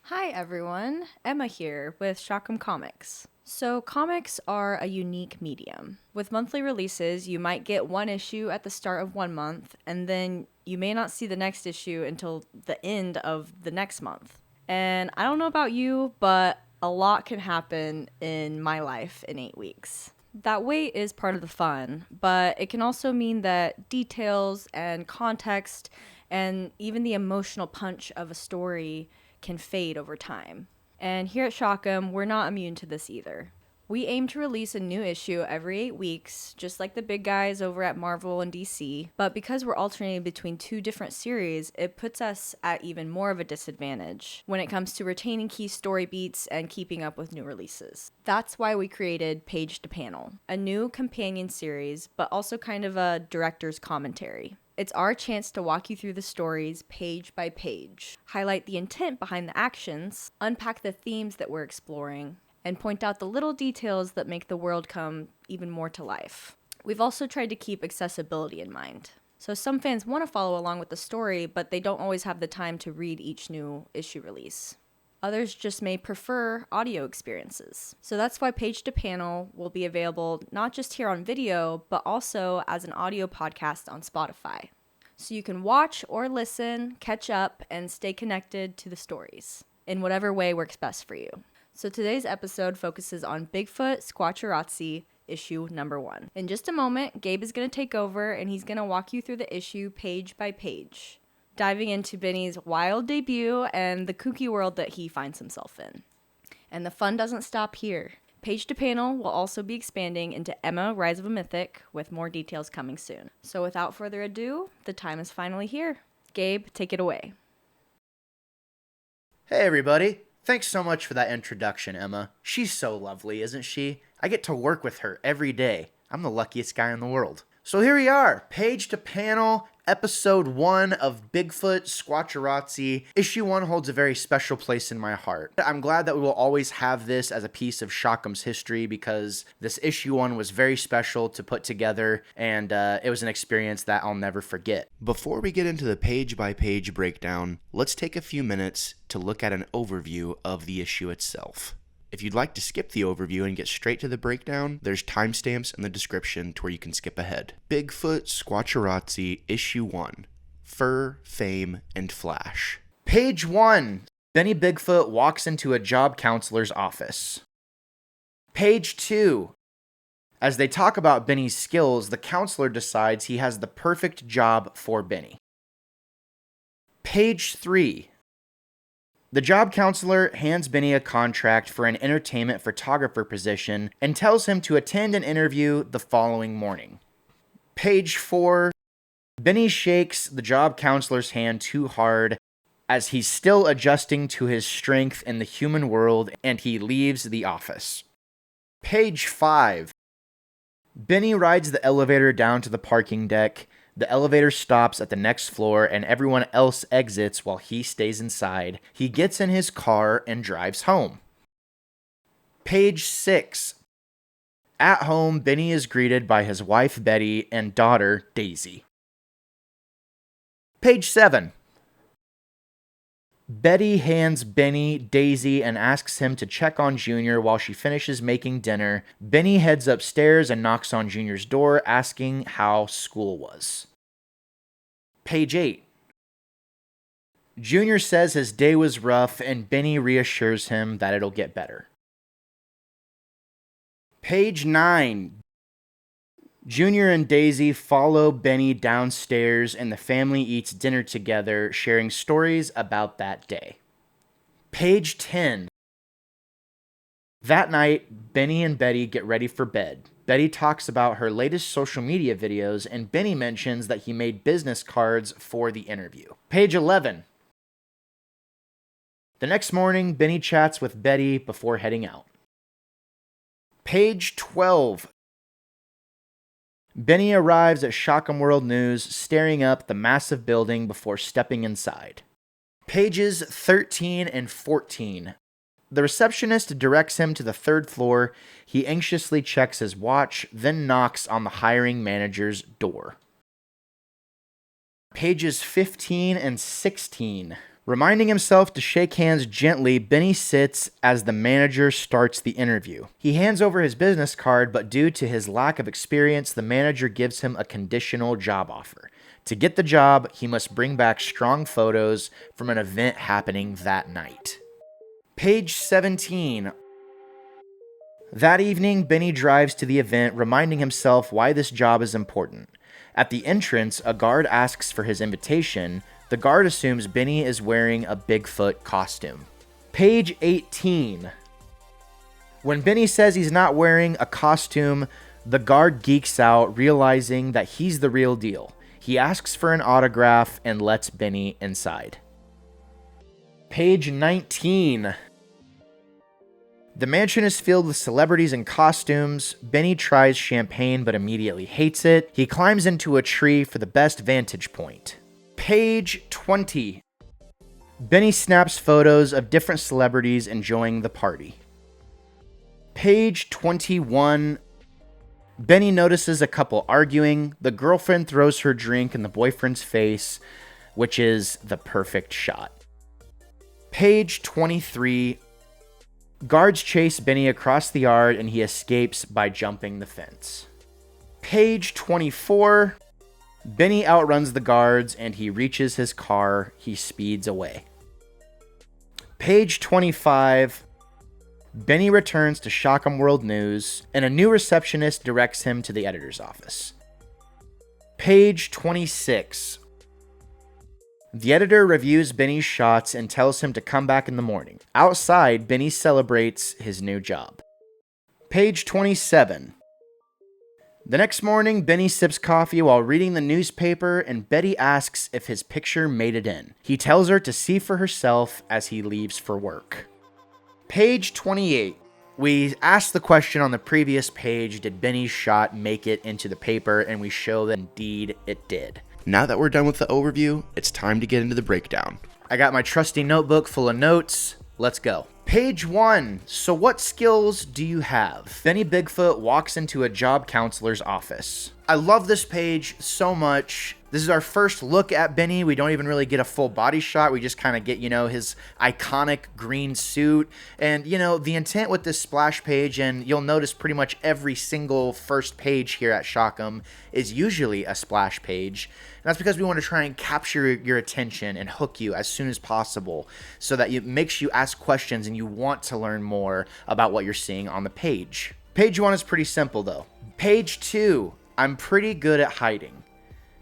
Hi everyone, Emma here with GlobalComix. So comics are a unique medium. With monthly releases, you might get one issue at the start of one month, and then you may not see the next issue until the end of the next month. And I don't know about you, but a lot can happen in my life in 8 weeks. That wait is part of the fun, but it can also mean that details and context and even the emotional punch of a story can fade over time. And here at Shockham, we're not immune to this either. We aim to release a new issue every 8 weeks, just like the big guys over at Marvel and DC. But because we're alternating between two different series, it puts us at even more of a disadvantage when it comes to retaining key story beats and keeping up with new releases. That's why we created Page to Panel, a new companion series, but also kind of a director's commentary. It's our chance to walk you through the stories page by page, highlight the intent behind the actions, unpack the themes that we're exploring, and point out the little details that make the world come even more to life. We've also tried to keep accessibility in mind. So some fans want to follow along with the story, but they don't always have the time to read each new issue release. Others just may prefer audio experiences. So that's why Page to Panel will be available not just here on video, but also as an audio podcast on Spotify. So you can watch or listen, catch up, and stay connected to the stories in whatever way works best for you. So today's episode focuses on Bigfoot Squatcharazzi, issue number 1. In just a moment, Gabe is going to take over and he's going to walk you through the issue page by page, diving into Benny's wild debut and the kooky world that he finds himself in. And the fun doesn't stop here. Page to Panel will also be expanding into Emma, Rise of a Mythic, with more details coming soon. So without further ado, the time is finally here. Gabe, take it away. Hey everybody! Thanks so much for that introduction, Emma. She's so lovely, isn't she? I get to work with her every day. I'm the luckiest guy in the world. So here we are, Page to Panel, Episode 1 of Bigfoot Squatcharazzi. Issue 1 holds a very special place in my heart. I'm glad that we will always have this as a piece of Shockham's history because this Issue 1 was very special to put together, and it was an experience that I'll never forget. Before we get into the page-by-page breakdown, let's take a few minutes to look at an overview of the issue itself. If you'd like to skip the overview and get straight to the breakdown, there's timestamps in the description to where you can skip ahead. Bigfoot Squatcharazzi, Issue 1, Fur, Fame, and Flash. Page 1. Benny Bigfoot walks into a job counselor's office. Page 2. As they talk about Benny's skills, the counselor decides he has the perfect job for Benny. Page 3. The job counselor hands Benny a contract for an entertainment photographer position and tells him to attend an interview the following morning. Page 4. Benny shakes the job counselor's hand too hard as he's still adjusting to his strength in the human world and he leaves the office. Page 5. Benny rides the elevator down to the parking deck. The elevator stops at the next floor and everyone else exits while he stays inside. He gets in his car and drives home. Page 6. At home, Benny is greeted by his wife Betty and daughter Daisy. Page 7. Betty hands Benny Daisy and asks him to check on Junior while she finishes making dinner. Benny heads upstairs and knocks on Junior's door asking how school was. Page 8. Junior says his day was rough and Benny reassures him that it'll get better. Page 9. Junior and Daisy follow Benny downstairs and the family eats dinner together, sharing stories about that day. Page 10. That night, Benny and Betty get ready for bed. Betty talks about her latest social media videos, and Benny mentions that he made business cards for the interview. Page 11. The next morning, Benny chats with Betty before heading out. Page 12. Benny arrives at Shockham World News, staring up the massive building before stepping inside. Pages 13 and 14. The receptionist directs him to the 3rd floor. He anxiously checks his watch, then knocks on the hiring manager's door. Pages 15 and 16. Reminding himself to shake hands gently, Benny sits as the manager starts the interview. He hands over his business card, but due to his lack of experience, the manager gives him a conditional job offer. To get the job, he must bring back strong photos from an event happening that night. Page 17. That evening, Benny drives to the event, reminding himself why this job is important. At the entrance, a guard asks for his invitation. The guard assumes Benny is wearing a Bigfoot costume. Page 18. When Benny says he's not wearing a costume, the guard geeks out, realizing that he's the real deal. He asks for an autograph and lets Benny inside. Page 19. The mansion is filled with celebrities in costumes. Benny tries champagne but immediately hates it. He climbs into a tree for the best vantage point. Page 20. Benny snaps photos of different celebrities enjoying the party. Page 21. Benny notices a couple arguing. The girlfriend throws her drink in the boyfriend's face, which is the perfect shot. Page 23. Guards chase Benny across the yard and he escapes by jumping the fence. Page 24. Benny outruns the guards and he reaches his car. He speeds away. Page 25. Benny returns to Shockham World News and a new receptionist directs him to the editor's office. Page 26. The editor reviews Benny's shots and tells him to come back in the morning. Outside, Benny celebrates his new job. Page 27. The next morning, Benny sips coffee while reading the newspaper, and Betty asks if his picture made it in. He tells her to see for herself as he leaves for work. Page 28. We asked the question on the previous page, did Benny's shot make it into the paper? And we show that indeed it did. Now that we're done with the overview, it's time to get into the breakdown. I got my trusty notebook full of notes. Let's go. Page 1. So what skills do you have? Benny Bigfoot walks into a job counselor's office. I love this page so much. This is our first look at Benny. We don't even really get a full body shot. We just kind of get, his iconic green suit. And, the intent with this splash page, and you'll notice pretty much every single first page here at Shockham is usually a splash page. And that's because we want to try and capture your attention and hook you as soon as possible so that it makes you ask questions and you want to learn more about what you're seeing on the page. Page 1 is pretty simple, though. Page 2, I'm pretty good at hiding.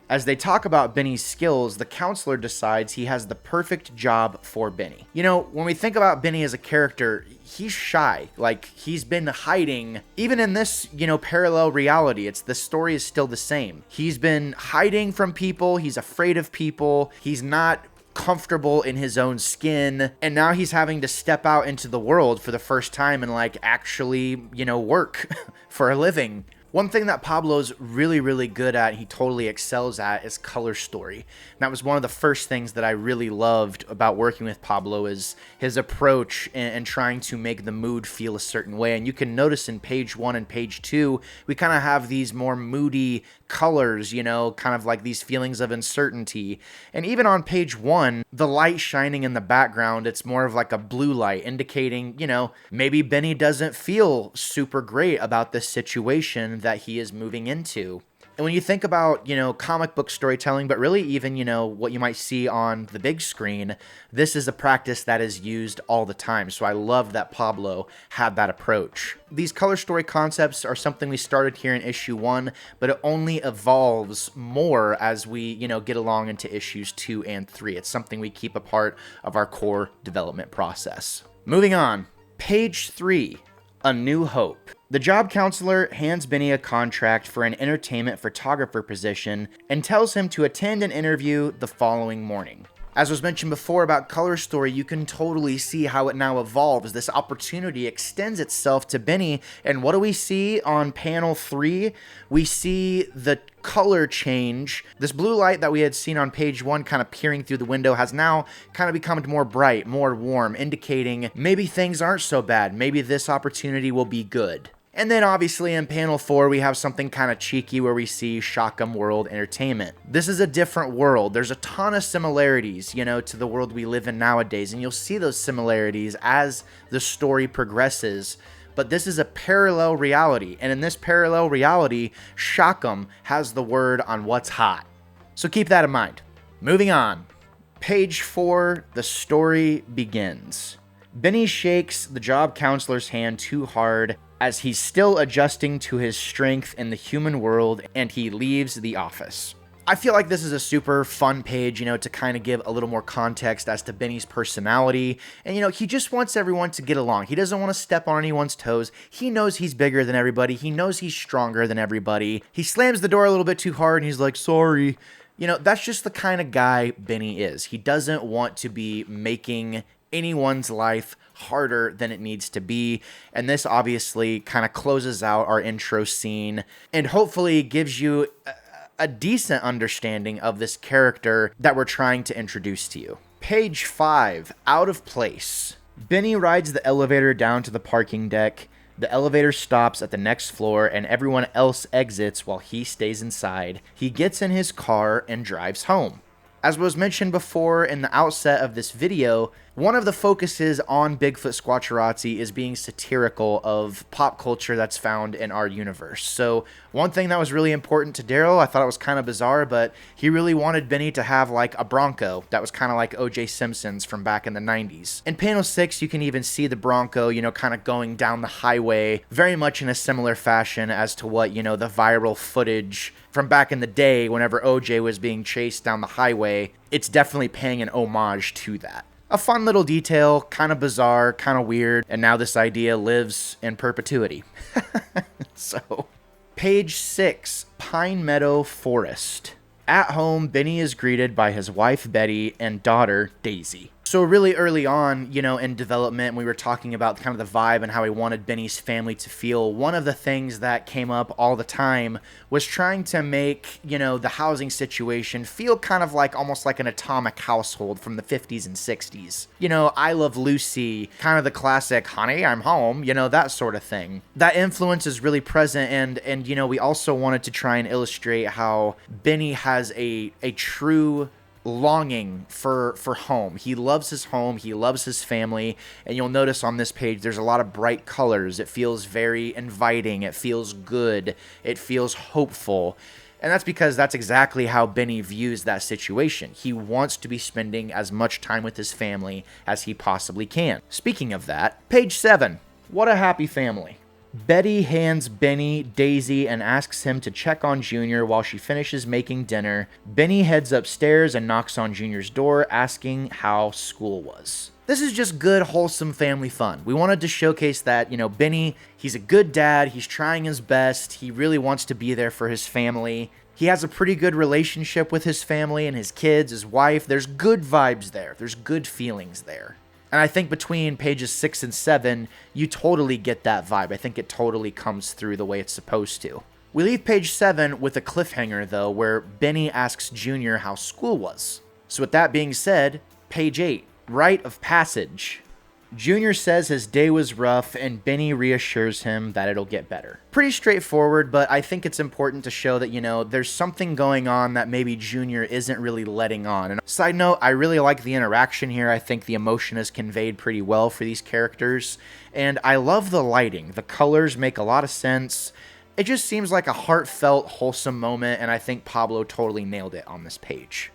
As they talk about Benny's skills, the counselor decides he has the perfect job for Benny. When we think about Benny as a character, he's shy. He's been hiding. Even in this, parallel reality, the story is still the same. He's been hiding from people. He's afraid of people. He's not comfortable in his own skin. And now he's having to step out into the world for the first time and actually, work for a living. One thing that Pablo's really, really good at, he totally excels at, is color story. And that was one of the first things that I really loved about working with Pablo is his approach and trying to make the mood feel a certain way. And you can notice in page 1 and page 2, we kind of have these more moody colors, kind of like these feelings of uncertainty. And even on page 1, the light shining in the background, it's more of like a blue light indicating, maybe Benny doesn't feel super great about this situation that he is moving into. And when you think about, comic book storytelling, but really even, what you might see on the big screen, this is a practice that is used all the time. So I love that Pablo had that approach. These color story concepts are something we started here in issue 1, but it only evolves more as we, get along into issues 2 and 3. It's something we keep a part of our core development process. Moving on. Page 3. A New Hope. The job counselor hands Benny a contract for an entertainment photographer position and tells him to attend an interview the following morning. As was mentioned before about color story, you can totally see how it now evolves. This opportunity extends itself to Benny, and what do we see on panel 3? We see the color change. This blue light that we had seen on page 1 kind of peering through the window has now kind of become more bright, more warm, indicating maybe things aren't so bad. Maybe this opportunity will be good. And then obviously in panel 4, we have something kind of cheeky where we see Shockham World Entertainment. This is a different world. There's a ton of similarities, to the world we live in nowadays, and you'll see those similarities as the story progresses. But this is a parallel reality, and in this parallel reality, Shockham has the word on what's hot. So keep that in mind. Moving on. Page 4, the story begins. Benny shakes the job counselor's hand too hard as he's still adjusting to his strength in the human world, and he leaves the office. I feel like this is a super fun page, to kind of give a little more context as to Benny's personality. And, he just wants everyone to get along. He doesn't want to step on anyone's toes. He knows he's bigger than everybody. He knows he's stronger than everybody. He slams the door a little bit too hard and he's like, sorry. That's just the kind of guy Benny is. He doesn't want to be making anyone's life harder than it needs to be. And this obviously kind of closes out our intro scene and hopefully gives you a decent understanding of this character that we're trying to introduce to you. Page 5, Out of Place. Benny rides the elevator down to the parking deck. The elevator stops at the next floor and everyone else exits while he stays inside. He gets in his car and drives home. As was mentioned before in the outset of this video, one of the focuses on Bigfoot Squatcharazzi is being satirical of pop culture that's found in our universe. So one thing that was really important to Daryl, I thought it was kind of bizarre, but he really wanted Benny to have like a Bronco that was kind of like O.J. Simpson's from back in the 90s. In panel 6, you can even see the Bronco, kind of going down the highway, very much in a similar fashion as to what, the viral footage from back in the day whenever OJ was being chased down the highway. It's definitely paying an homage to that. A fun little detail, kind of bizarre, kind of weird, and now this idea lives in perpetuity. So, page 6, Pinemeadow Forest. At home, Benny is greeted by his wife Betty and daughter Daisy. So really early on, in development, we were talking about kind of the vibe and how we wanted Benny's family to feel. One of the things that came up all the time was trying to make, the housing situation feel kind of like almost like an atomic household from the 50s and 60s. I Love Lucy, kind of the classic, honey, I'm home, that sort of thing. That influence is really present, and we also wanted to try and illustrate how Benny has a true longing for home. He loves his home, he loves his family, and you'll notice on this page there's a lot of bright colors. It feels very inviting, it feels good, it feels hopeful. And that's because that's exactly how Benny views that situation. He wants to be spending as much time with his family as he possibly can. Speaking of that, page 7. What a happy family. Betty hands Benny Daisy and asks him to check on Junior while she finishes making dinner. Benny heads upstairs and knocks on Junior's door, asking how school was. This is just good, wholesome family fun. We wanted to showcase that, Benny, he's a good dad, he's trying his best, he really wants to be there for his family. He has a pretty good relationship with his family and his kids, his wife. There's good vibes there. There's good feelings there. And I think between pages 6 and 7, you totally get that vibe. I think it totally comes through the way it's supposed to. We leave page 7 with a cliffhanger, though, where Benny asks Junior how school was. So with that being said, page 8, Rite of Passage. Junior says his day was rough, and Benny reassures him that it'll get better. Pretty straightforward, but I think it's important to show that, there's something going on that maybe Junior isn't really letting on. And side note, I really like the interaction here. I think the emotion is conveyed pretty well for these characters. And I love the lighting. The colors make a lot of sense. It just seems like a heartfelt, wholesome moment, and I think Pablo totally nailed it on this page.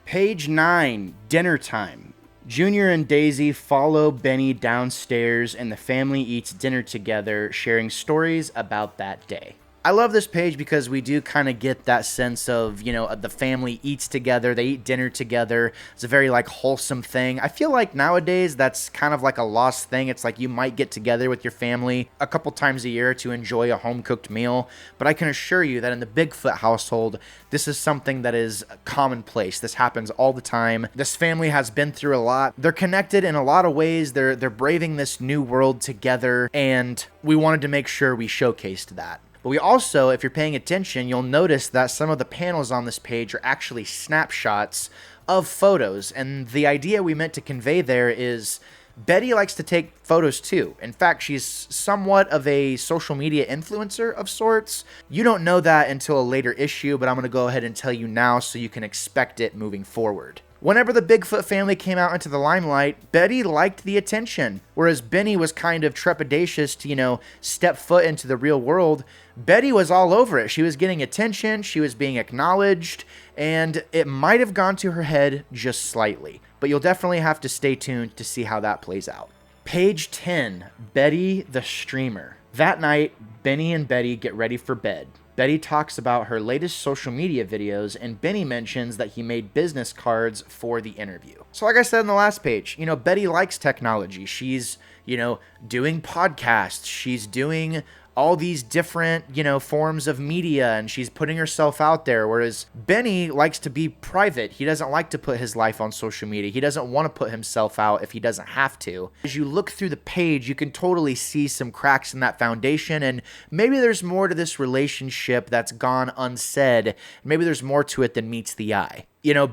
Page 9, Dinner Time. Junior and Daisy follow Benny downstairs, and the family eats dinner together, sharing stories about that day. I love this page because we do kind of get that sense of, the family eats together, they eat dinner together. It's a very wholesome thing. I feel like nowadays that's kind of like a lost thing. It's like you might get together with your family a couple times a year to enjoy a home-cooked meal, but I can assure you that in the Bigfoot household, this is something that is commonplace. This happens all the time. This family has been through a lot. They're connected in a lot of ways. They're braving this new world together, and we wanted to make sure we showcased that. But we also, if you're paying attention, you'll notice that some of the panels on this page are actually snapshots of photos. And the idea we meant to convey there is Betty likes to take photos too. In fact, she's somewhat of a social media influencer of sorts. You don't know that until a later issue, but I'm going to go ahead and tell you now so you can expect it moving forward. Whenever the Bigfoot family came out into the limelight, Betty liked the attention. Whereas Benny was kind of trepidatious to, step foot into the real world, Betty was all over it. She was getting attention, she was being acknowledged, and it might have gone to her head just slightly. But you'll definitely have to stay tuned to see how that plays out. Page 10, Betty the Streamer. That night, Benny and Betty get ready for bed. Betty talks about her latest social media videos, and Benny mentions that he made business cards for the interview. So like I said in the last page, Betty likes technology. She's, doing podcasts. She's doing all these different, forms of media, and she's putting herself out there. Whereas Benny likes to be private. He doesn't like to put his life on social media. He doesn't want to put himself out if he doesn't have to. As you look through the page, you can totally see some cracks in that foundation, and maybe there's more to this relationship that's gone unsaid. Maybe there's more to it than meets the eye.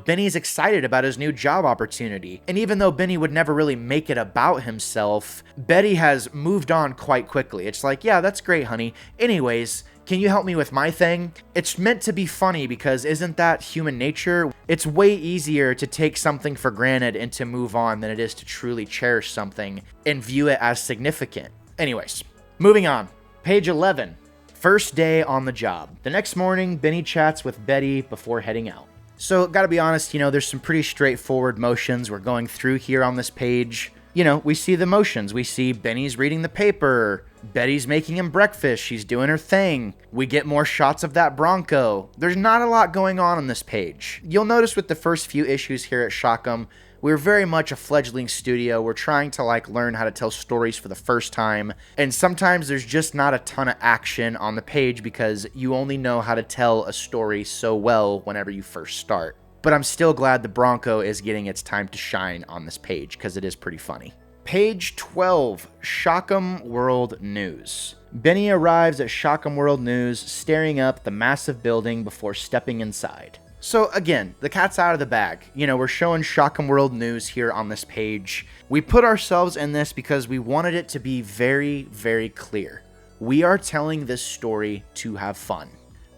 Benny's excited about his new job opportunity. And even though Benny would never really make it about himself, Betty has moved on quite quickly. It's like, yeah, that's great, honey. Anyways, can you help me with my thing? It's meant to be funny because isn't that human nature? It's way easier to take something for granted and to move on than it is to truly cherish something and view it as significant. Anyways, moving on. Page 11. First day on the job. The next morning, Benny chats with Betty before heading out. So, gotta be honest, there's some pretty straightforward motions we're going through here on this page. We see the motions. We see Benny's reading the paper. Betty's making him breakfast. She's doing her thing. We get more shots of that Bronco. There's not a lot going on this page. You'll notice with the first few issues here at Shockum, we're very much a fledgling studio. We're trying to learn how to tell stories for the first time. And sometimes there's just not a ton of action on the page because you only know how to tell a story so well whenever you first start. But I'm still glad the Bronco is getting its time to shine on this page because it is pretty funny. Page 12, Shockum World News. Benny arrives at Shockum World News, staring up the massive building before stepping inside. So again, the cat's out of the bag. We're showing Shockum World News here on this page. We put ourselves in this because we wanted it to be very, very clear. We are telling this story to have fun.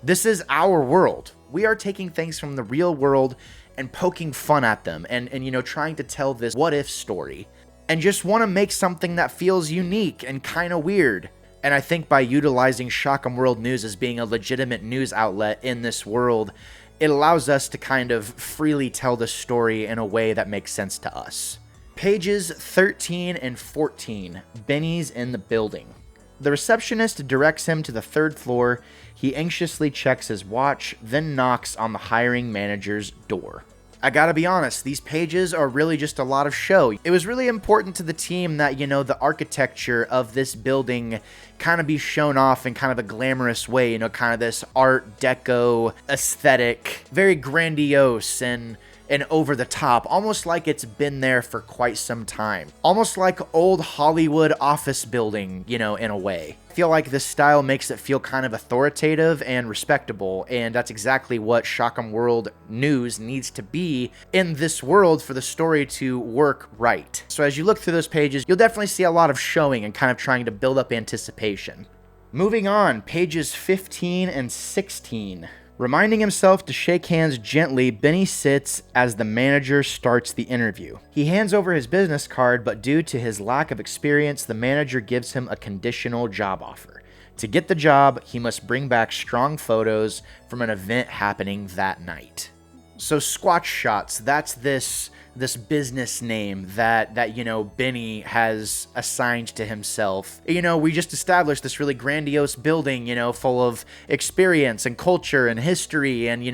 This is our world. We are taking things from the real world and poking fun at them and trying to tell this what-if story. And just want to make something that feels unique and kind of weird. And I think by utilizing Shockum World News as being a legitimate news outlet in this world, it allows us to kind of freely tell the story in a way that makes sense to us. Pages 13 and 14, Benny's in the building. The receptionist directs him to the third floor. He anxiously checks his watch, then knocks on the hiring manager's door. I gotta be honest, these pages are really just a lot of show. It was really important to the team that, the architecture of this building kind of be shown off in kind of a glamorous way, kind of this Art Deco aesthetic, very grandiose and over the top, almost like it's been there for quite some time. Almost like old Hollywood office building, in a way. I feel like this style makes it feel kind of authoritative and respectable, and that's exactly what Shockum World News needs to be in this world for the story to work right. So as you look through those pages, you'll definitely see a lot of showing and kind of trying to build up anticipation. Moving on, pages 15 and 16. Reminding himself to shake hands gently, Benny sits as the manager starts the interview. He hands over his business card, but due to his lack of experience, the manager gives him a conditional job offer. To get the job, he must bring back strong photos from an event happening that night. So Squatch Shots, that's this business name that Benny has assigned to himself. We just established this really grandiose building, full of experience and culture and history and,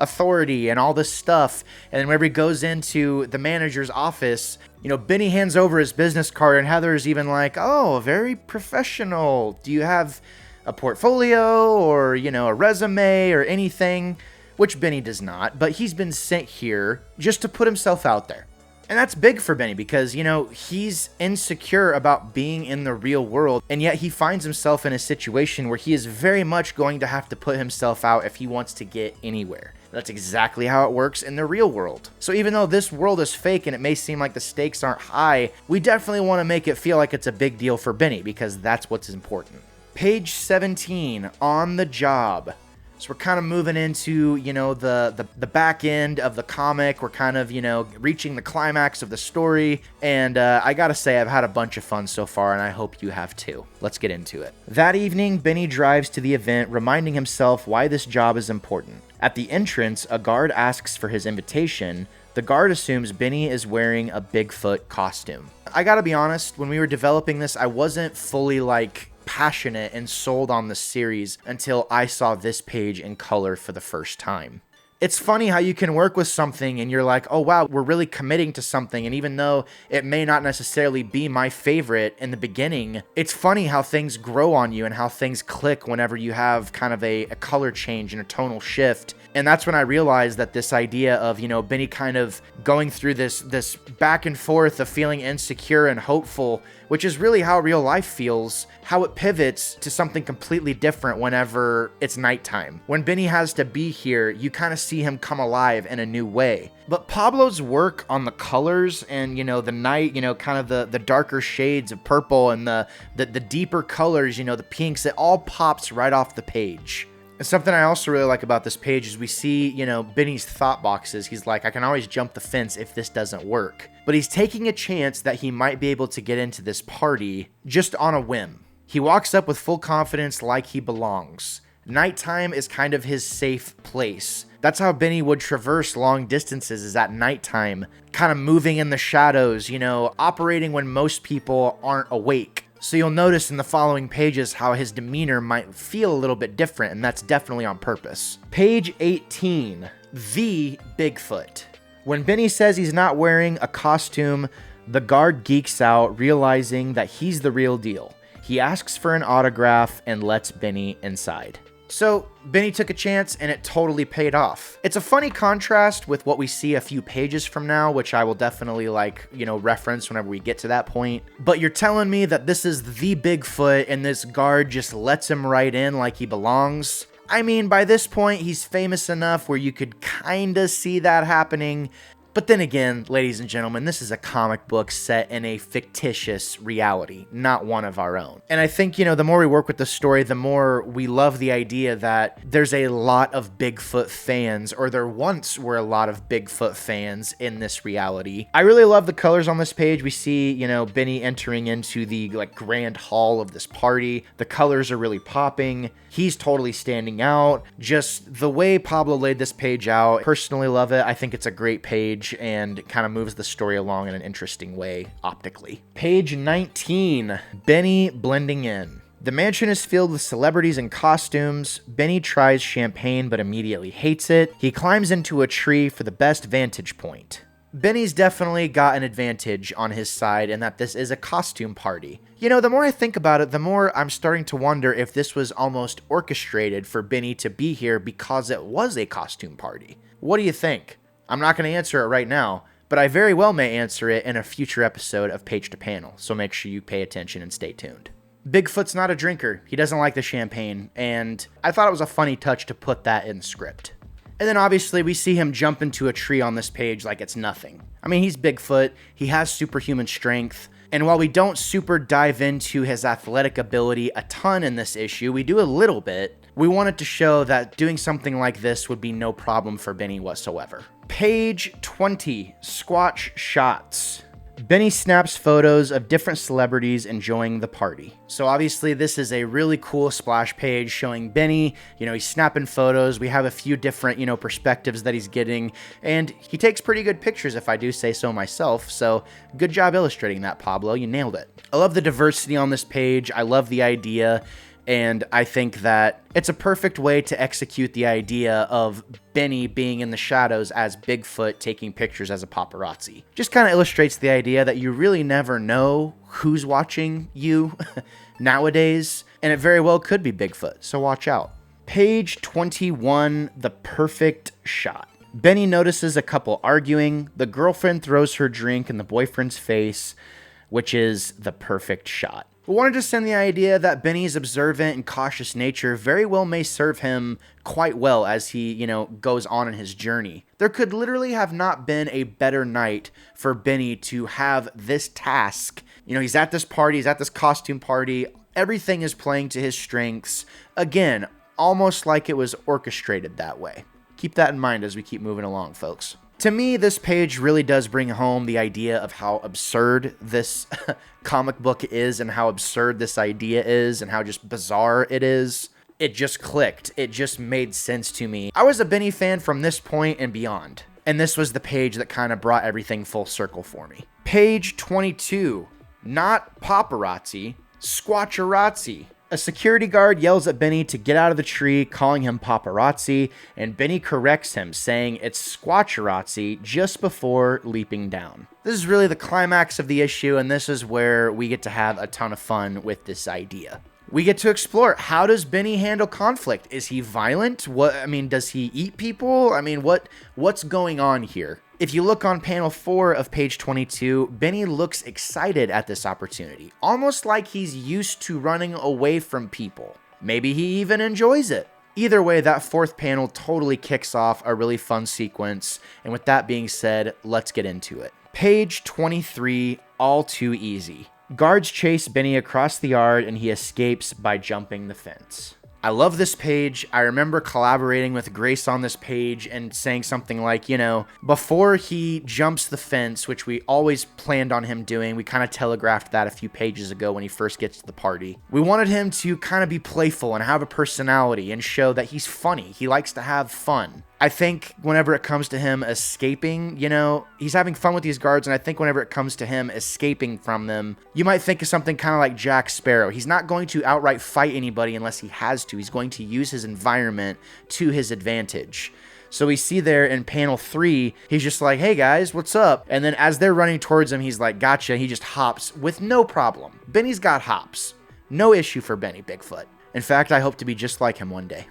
authority and all this stuff. And then whenever he goes into the manager's office, Benny hands over his business card and Heather's even like, oh, very professional. Do you have a portfolio or, a resume or anything? Which Benny does not, but he's been sent here just to put himself out there. And that's big for Benny because, he's insecure about being in the real world, and yet he finds himself in a situation where he is very much going to have to put himself out if he wants to get anywhere. That's exactly how it works in the real world. So even though this world is fake and it may seem like the stakes aren't high, we definitely want to make it feel like it's a big deal for Benny because that's what's important. Page 17, on the job. So we're kind of moving into, the back end of the comic. We're kind of, reaching the climax of the story. And I gotta say, I've had a bunch of fun so far, and I hope you have too. Let's get into it. That evening, Benny drives to the event, reminding himself why this job is important. At the entrance, a guard asks for his invitation. The guard assumes Benny is wearing a Bigfoot costume. I gotta be honest, when we were developing this, I wasn't fully, passionate and sold on the series until I saw this page in color for the first time. It's funny how you can work with something and you're like, oh wow, we're really committing to something, and even though it may not necessarily be my favorite in the beginning, it's funny how things grow on you and how things click whenever you have kind of a color change and a tonal shift. And that's when I realized that this idea of, Benny kind of going through this back and forth of feeling insecure and hopeful, which is really how real life feels, how it pivots to something completely different whenever it's nighttime. When Benny has to be here, you kind of see him come alive in a new way. But Pablo's work on the colors and, the night, kind of the darker shades of purple and the deeper colors, the pinks, it all pops right off the page. And something I also really like about this page is we see, Benny's thought boxes. He's like, I can always jump the fence if this doesn't work. But he's taking a chance that he might be able to get into this party just on a whim. He walks up with full confidence like he belongs. Nighttime is kind of his safe place. That's how Benny would traverse long distances, is at nighttime, kind of moving in the shadows, operating when most people aren't awake. So you'll notice in the following pages how his demeanor might feel a little bit different, and that's definitely on purpose. Page 18, the Bigfoot. When Benny says he's not wearing a costume, the guard geeks out, realizing that he's the real deal. He asks for an autograph and lets Benny inside. So Benny took a chance and it totally paid off. It's a funny contrast with what we see a few pages from now, which I will definitely reference whenever we get to that point. But you're telling me that this is the Bigfoot and this guard just lets him right in like he belongs? I mean, by this point, he's famous enough where you could kinda see that happening. But then again, ladies and gentlemen, this is a comic book set in a fictitious reality, not one of our own. And I think, the more we work with the story, the more we love the idea that there's a lot of Bigfoot fans, or there once were a lot of Bigfoot fans in this reality. I really love the colors on this page. We see, Benny entering into the grand hall of this party. The colors are really popping. He's totally standing out. Just the way Pablo laid this page out, personally love it. I think it's a great page and kind of moves the story along in an interesting way optically. Page 19, Benny blending in. The mansion is filled with celebrities and costumes. Benny tries champagne but immediately hates it. He climbs into a tree for the best vantage point. Benny's definitely got an advantage on his side in that this is a costume party. The more I think about it, the more I'm starting to wonder if this was almost orchestrated for Benny to be here because it was a costume party. What do you think? I'm not going to answer it right now, but I very well may answer it in a future episode of Page to Panel, so make sure you pay attention and stay tuned. Bigfoot's not a drinker. He doesn't like the champagne, and I thought it was a funny touch to put that in the script. And then obviously we see him jump into a tree on this page like it's nothing. I mean, he's Bigfoot, he has superhuman strength, and while we don't super dive into his athletic ability a ton in this issue, we do a little bit. We wanted to show that doing something like this would be no problem for Benny whatsoever. Page 20, Squatch shots. Benny snaps photos of different celebrities enjoying the party. So obviously this is a really cool splash page showing Benny, he's snapping photos. We have a few different, perspectives that he's getting, and he takes pretty good pictures if I do say so myself. So good job illustrating that, Pablo. You nailed it. I love the diversity on this page. I love the idea. And I think that it's a perfect way to execute the idea of Benny being in the shadows as Bigfoot taking pictures as a paparazzi. Just kind of illustrates the idea that you really never know who's watching you nowadays, and it very well could be Bigfoot, so watch out. Page 21, the perfect shot. Benny notices a couple arguing. The girlfriend throws her drink in the boyfriend's face, which is the perfect shot. We wanted to send the idea that Benny's observant and cautious nature very well may serve him quite well as he, goes on in his journey. There could literally have not been a better night for Benny to have this task. He's at this party, he's at this costume party, everything is playing to his strengths. Again, almost like it was orchestrated that way. Keep that in mind as we keep moving along, folks. To me, this page really does bring home the idea of how absurd this comic book is and how absurd this idea is and how just bizarre it is. It just clicked. It just made sense to me. I was a Benny fan from this point and beyond. And this was the page that kind of brought everything full circle for me. Page 22. Not Paparazzi, Squatcharazzi. A security guard yells at Benny to get out of the tree, calling him Paparazzi, and Benny corrects him, saying it's Squatcharazzi just before leaping down. This is really the climax of the issue, and this is where we get to have a ton of fun with this idea. We get to explore, how does Benny handle conflict? Is he violent? Does he eat people? What's going on here? If you look on panel 4 of page 22, Benny looks excited at this opportunity, almost like he's used to running away from people. Maybe he even enjoys it. Either way, that 4th panel totally kicks off a really fun sequence, and with that being said, let's get into it. Page 23, All Too Easy. Guards chase Benny across the yard and he escapes by jumping the fence. I love this page. I remember collaborating with Grace on this page and saying something like, before he jumps the fence, which we always planned on him doing, we kind of telegraphed that a few pages ago when he first gets to the party. We wanted him to kind of be playful and have a personality and show that he's funny. He likes to have fun. I think whenever it comes to him escaping, he's having fun with these guards, and I think whenever it comes to him escaping from them, you might think of something kind of like Jack Sparrow. He's not going to outright fight anybody unless he has to. He's going to use his environment to his advantage. So we see there in panel 3, he's just like, hey guys, what's up? And then as they're running towards him, he's like, gotcha. He just hops with no problem. Benny's got hops. No issue for Benny Bigfoot. In fact, I hope to be just like him one day.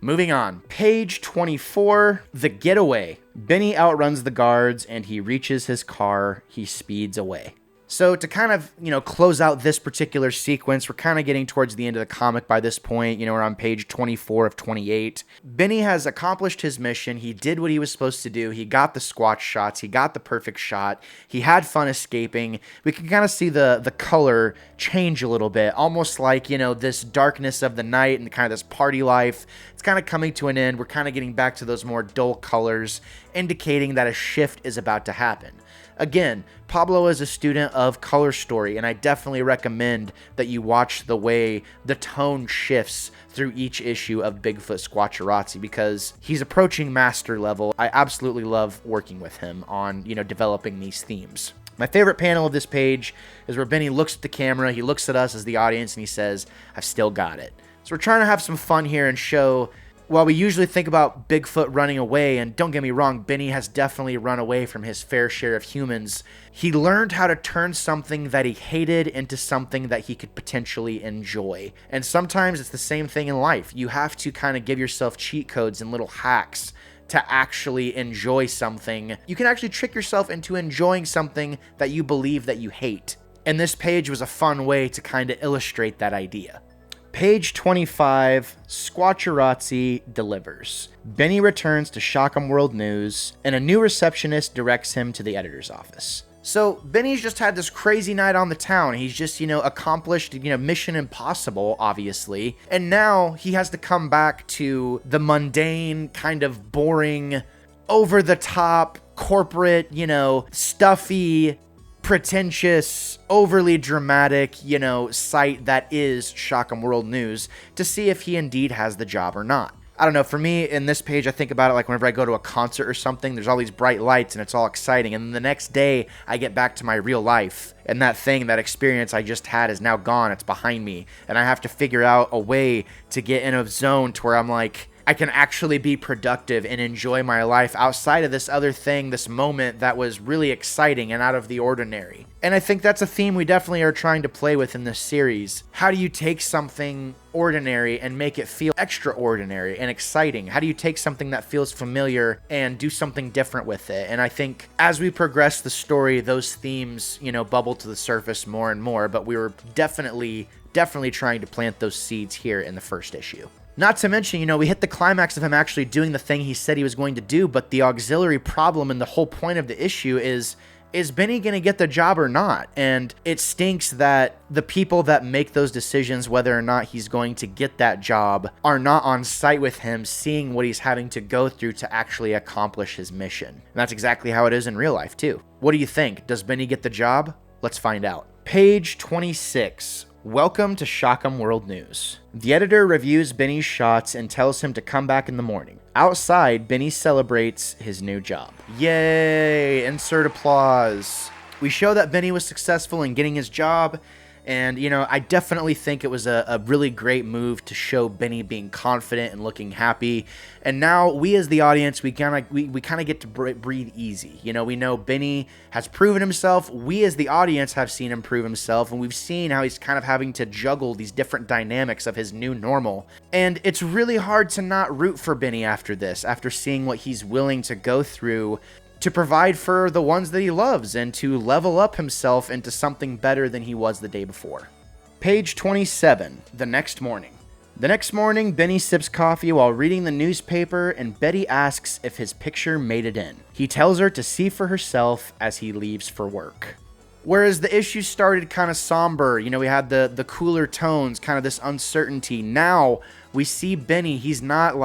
Moving on. Page 24, The Getaway. Benny outruns the guards and he reaches his car. He speeds away. So to kind of, close out this particular sequence, we're kind of getting towards the end of the comic by this point. We're on page 24 of 28. Benny has accomplished his mission. He did what he was supposed to do. He got the Squatch shots. He got the perfect shot. He had fun escaping. We can kind of see the color change a little bit, almost like, this darkness of the night and kind of this party life. It's kind of coming to an end. We're kind of getting back to those more dull colors, indicating that a shift is about to happen. Again, Pablo is a student of color story, and I definitely recommend that you watch the way the tone shifts through each issue of Bigfoot Squatcharazzi because he's approaching master level. I absolutely love working with him on, developing these themes. My favorite panel of this page is where Benny looks at the camera, he looks at us as the audience, and he says, I've still got it. So we're trying to have some fun here and show, while we usually think about Bigfoot running away, and don't get me wrong, Benny has definitely run away from his fair share of humans, he learned how to turn something that he hated into something that he could potentially enjoy. And sometimes it's the same thing in life. You have to kind of give yourself cheat codes and little hacks to actually enjoy something. You can actually trick yourself into enjoying something that you believe that you hate. And this page was a fun way to kind of illustrate that idea. Page 25, Squatcharazzi delivers. Benny returns to Shockham World News, and a new receptionist directs him to the editor's office. So Benny's just had this crazy night on the town. He's just, accomplished, Mission Impossible, obviously. And now he has to come back to the mundane, kind of boring, over-the-top, corporate, stuffy, pretentious, overly dramatic, site that is Shockham World News to see if he indeed has the job or not. I don't know, for me, in this page, I think about it like whenever I go to a concert or something, there's all these bright lights and it's all exciting, and then the next day, I get back to my real life, and that experience I just had is now gone, it's behind me, and I have to figure out a way to get in a zone to where I'm like, I can actually be productive and enjoy my life outside of this other thing, this moment that was really exciting and out of the ordinary. And I think that's a theme we definitely are trying to play with in this series. How do you take something ordinary and make it feel extraordinary and exciting? How do you take something that feels familiar and do something different with it? And I think as we progress the story, those themes, bubble to the surface more and more, but we were definitely trying to plant those seeds here in the first issue. Not to mention, we hit the climax of him actually doing the thing he said he was going to do, but the auxiliary problem and the whole point of the issue is Benny going to get the job or not? And it stinks that the people that make those decisions, whether or not he's going to get that job, are not on site with him, seeing what he's having to go through to actually accomplish his mission. And that's exactly how it is in real life, too. What do you think? Does Benny get the job? Let's find out. Page 26. Welcome to Shockham World News. The editor reviews Benny's shots and tells him to come back in the morning. Outside, Benny celebrates his new job. Yay! Insert applause. We show that Benny was successful in getting his job, and, I definitely think it was a really great move to show Benny being confident and looking happy. And now we as the audience, we kind of get to breathe easy. We know Benny has proven himself. We as the audience have seen him prove himself, and we've seen how he's kind of having to juggle these different dynamics of his new normal. And it's really hard to not root for Benny after this, after seeing what he's willing to go through to provide for the ones that he loves and to level up himself into something better than he was the day before. Page 27, the next morning. The next morning, Benny sips coffee while reading the newspaper, and Betty asks if his picture made it in. He tells her to see for herself as he leaves for work. Whereas the issue started kind of somber, we had the cooler tones, kind of this uncertainty. Now we see Benny, he's not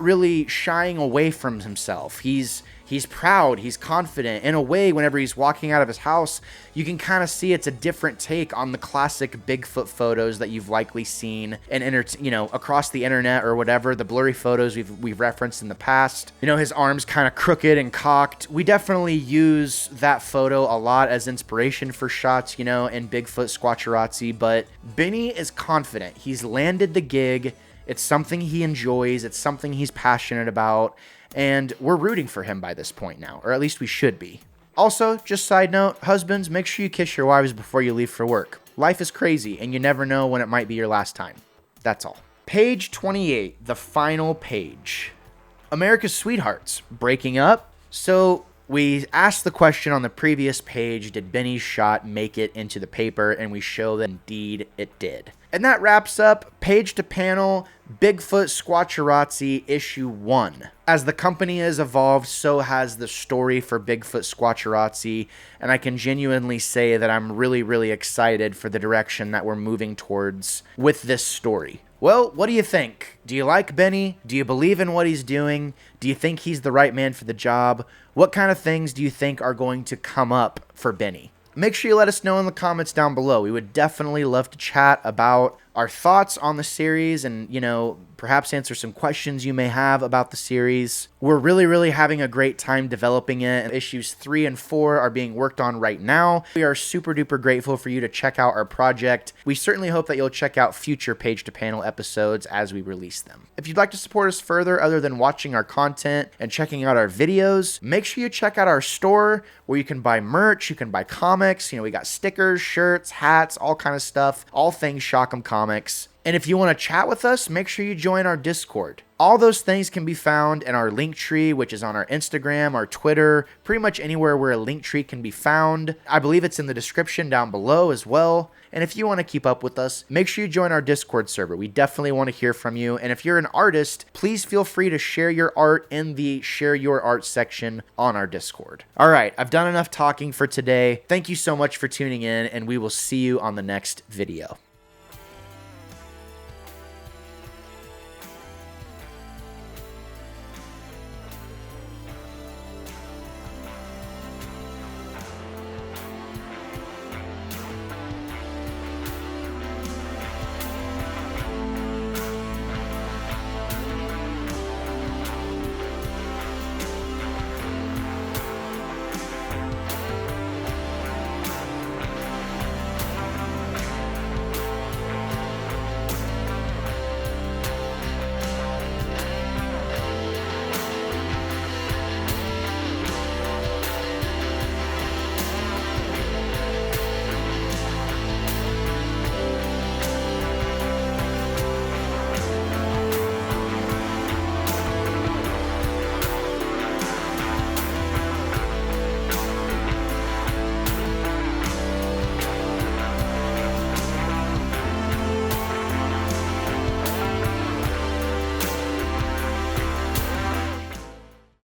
really shying away from himself. He's proud, he's confident. In a way, whenever he's walking out of his house, you can kind of see it's a different take on the classic Bigfoot photos that you've likely seen and across the internet or whatever, the blurry photos we've referenced in the past. His arms kind of crooked and cocked. We definitely use that photo a lot as inspiration for shots, in Bigfoot Squatcharazzi, but Benny is confident. He's landed the gig. It's something he enjoys. It's something he's passionate about. And we're rooting for him by this point now, or at least we should be. Also, just side note, husbands, make sure you kiss your wives before you leave for work. Life is crazy, and you never know when it might be your last time. That's all. Page 28, the final page. America's Sweethearts, breaking up? So we asked the question on the previous page, did Benny's shot make it into the paper? And we show that indeed it did. And that wraps up page to panel Bigfoot Squatcharazzi issue 1. As the company has evolved, so has the story for Bigfoot Squatcharazzi, and I can genuinely say that I'm really, really excited for the direction that we're moving towards with this story. Well, what do you think? Do you like Benny? Do you believe in what he's doing? Do you think he's the right man for the job? What kind of things do you think are going to come up for Benny? Make sure you let us know in the comments down below. We would definitely love to chat about our thoughts on the series and, perhaps answer some questions you may have about the series. We're really, really having a great time developing it. Issues 3 and 4 are being worked on right now. We are super duper grateful for you to check out our project. We certainly hope that you'll check out future Page to Panel episodes as we release them. If you'd like to support us further other than watching our content and checking out our videos, make sure you check out our store where you can buy merch, you can buy comics. We got stickers, shirts, hats, all kind of stuff, all things Shockham Comics. And if you want to chat with us, make sure you join our Discord. All those things can be found in our link tree, which is on our Instagram, our Twitter, pretty much anywhere where a link tree can be found. I believe it's in the description down below as well. And if you want to keep up with us, make sure you join our Discord server. We definitely want to hear from you. And if you're an artist, please feel free to share your art in the Share Your Art section on our Discord. All right, I've done enough talking for today. Thank you so much for tuning in, and we will see you on the next video.